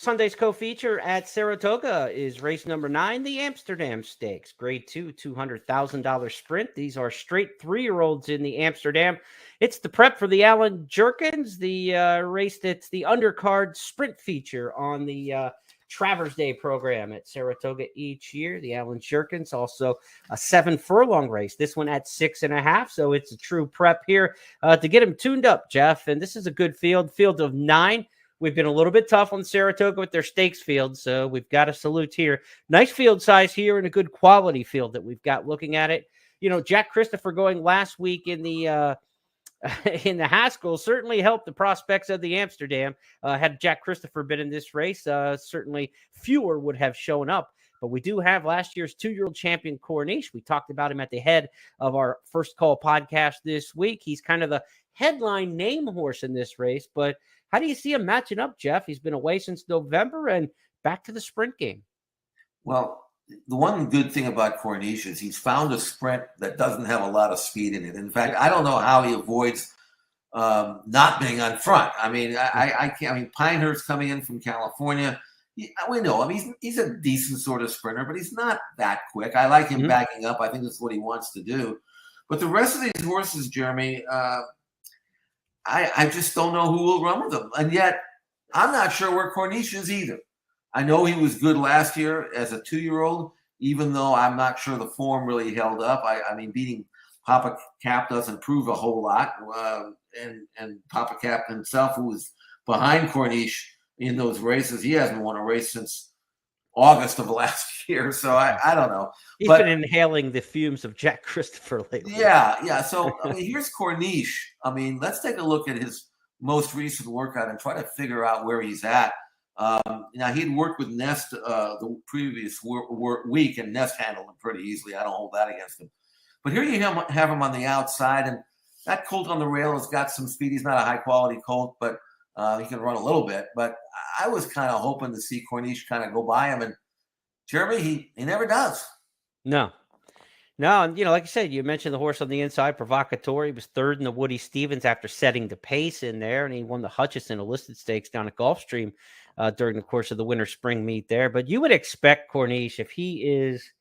Sunday's co-feature at Saratoga is race number 9, the Amsterdam Stakes, Grade 2, $200,000 sprint. These are straight 3-year-olds in the Amsterdam. It's the prep for the Alan Jerkins, the race that's the undercard sprint feature on the Travers Day program at Saratoga each year. The Alan Jerkins, also a 7-furlong race. This one at 6.5, so it's a true prep here to get him tuned up, Jeff. And this is a good field of 9. We've been a little bit tough on Saratoga with their stakes field, so we've got a salute here. Nice field size here and a good quality field that we've got looking at it. You know, Jack Christopher going last week in the Haskell certainly helped the prospects of the Amsterdam. Had Jack Christopher been in this race, certainly fewer would have shown up. But we do have last year's 2-year-old champion Corniche. We talked about him at the head of our First Call podcast this week. He's kind of the headline name horse in this race, but how do you see him matching up, Jeff? He's been away since November and back to the sprint game. Well, the one good thing about Corniche is he's found a sprint that doesn't have a lot of speed in it. In fact, I don't know how he avoids not being on front. I mean, I can't. I mean, Pinehurst coming in from California, we know him. He's a decent sort of sprinter, but he's not that quick. I like him backing up. I think that's what he wants to do. But the rest of these horses, Jeremy, I just don't know who will run with them. And yet, I'm not sure where Corniche is either. I know he was good last year as a 2-year-old, even though I'm not sure the form really held up. I mean, beating Papa Cap doesn't prove a whole lot. And Papa Cap himself, who was behind Corniche in those races, he hasn't won a race since August of last year. So I don't know. He's been inhaling the fumes of Jack Christopher lately. Yeah. So I mean, here's Corniche. I mean, let's take a look at his most recent workout and try to figure out where he's at. Now, he'd worked with Nest the previous week, and Nest handled him pretty easily. I don't hold that against him. But here you have him on the outside, and that colt on the rail has got some speed. He's not a high-quality colt, but he can run a little bit. But I was kind of hoping to see Corniche kind of go by him, and Jeremy, he never does. No, and like you said, you mentioned the horse on the inside, Provocateur. He was 3rd in the Woody Stevens after setting the pace in there, and he won the Hutchison Illicit Stakes down at Gulfstream during the course of the winter spring meet there. But you would expect Corniche, if he is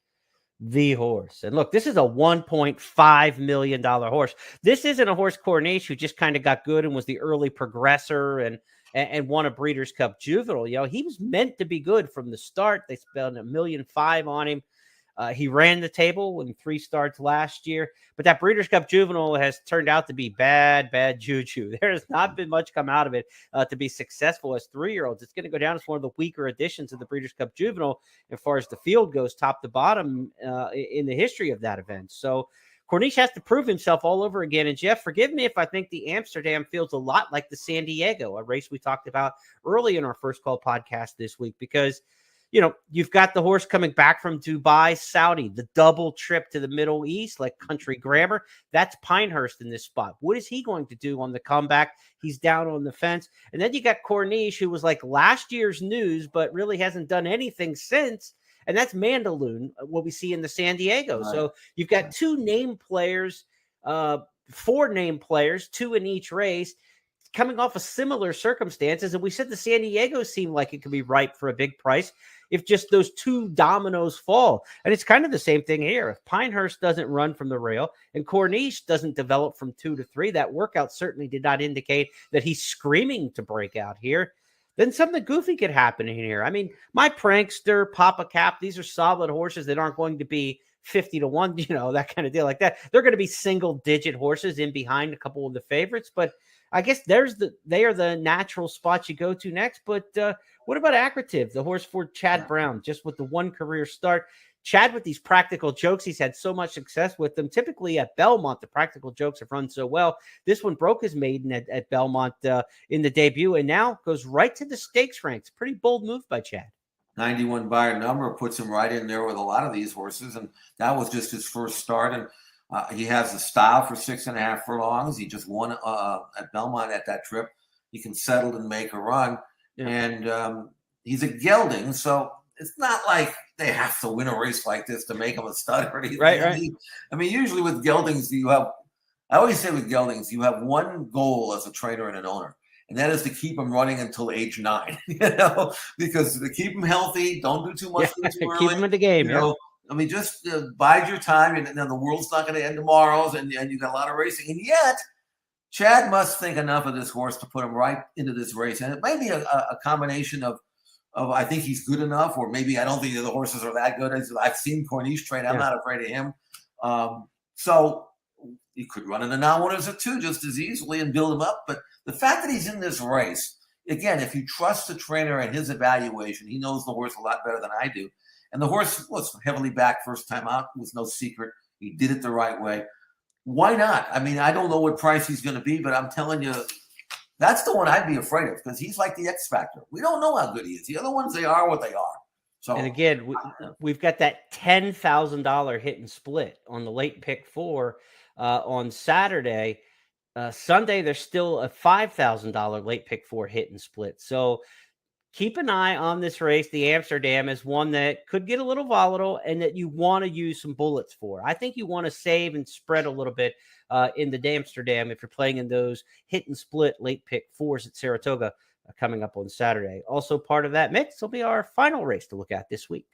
the horse. And look, this is a $1.5 million horse. This isn't a horse, Corniche, who just kind of got good and was the early progressor and won a Breeders' Cup Juvenile. He was meant to be good from the start. They spent $1.5 million on him. He ran the table in 3 starts last year, but that Breeders' Cup Juvenile has turned out to be bad juju. There has not been much come out of it to be successful as 3-year-olds. It's going to go down as one of the weaker editions of the Breeders' Cup Juvenile as far as the field goes, top to bottom in the history of that event. So Corniche has to prove himself all over again. And Jeff, forgive me if I think the Amsterdam feels a lot like the San Diego, a race we talked about early in our First Call podcast this week, because you've got the horse coming back from Dubai, Saudi, the double trip to the Middle East, like Country Grammar. That's Pinehurst in this spot. What is he going to do on the comeback? He's down on the fence. And then you got Corniche, who was like last year's news, but really hasn't done anything since. And that's Mandaloon, what we see in the San Diego. Right. So you've got 2 name players, 4 name players, 2 in each race, coming off of similar circumstances. And we said the San Diego seemed like it could be ripe for a big price if just those 2 dominoes fall. And it's kind of the same thing here. If Pinehurst doesn't run from the rail and Corniche doesn't develop from 2 to 3, that workout certainly did not indicate that he's screaming to break out here, then something goofy could happen in here. I mean, My Prankster, Papa Cap, these are solid horses that aren't going to be 50 to 1, that kind of deal like that. They're going to be single-digit horses in behind a couple of the favorites, but I guess they are the natural spots you go to next. But what about Akrativ, the horse for Chad Brown, just with the 1 career start? Chad, with these practical jokes, he's had so much success with them. Typically at Belmont, the practical jokes have run so well. This one broke his maiden at Belmont in the debut, and now goes right to the stakes ranks. Pretty bold move by Chad. 91 Bayern number puts him right in there with a lot of these horses, and that was just his first start. And he has the style for 6.5 furlongs. He just won at Belmont at that trip. He can settle and make a run. Yeah. And he's a gelding, so it's not like they have to win a race like this to make him a stud or anything. Right. I mean, usually with geldings, I always say with geldings, you have one goal as a trainer and an owner, and that is to keep him running until age 9. Because to keep him healthy, don't do too much too early. Keep him in the game. I mean, just bide your time, and the world's not going to end tomorrow, and you got a lot of racing. And yet, Chad must think enough of this horse to put him right into this race. And it may be a combination of I think he's good enough, or maybe I don't think the horses are that good. I've seen Corniche train. I'm not afraid of him. So you could run in a non-winners at 2 just as easily and build him up. But the fact that he's in this race, again, if you trust the trainer and his evaluation, he knows the horse a lot better than I do. And the horse was heavily backed first time out. It was no secret. He did it the right way. Why not? I mean, I don't know what price he's going to be, but I'm telling you, that's the one I'd be afraid of, because he's like the X factor. We don't know how good he is. The other ones, they are what they are. So, and again, we've got that $10,000 hit and split on the late pick 4 on Saturday. Sunday, there's still a $5,000 late pick 4 hit and split. So keep an eye on this race. The Amsterdam is one that could get a little volatile and that you want to use some bullets for. I think you want to save and spread a little bit in the Amsterdam if you're playing in those hit and split late pick 4s at Saratoga coming up on Saturday. Also part of that mix will be our final race to look at this week.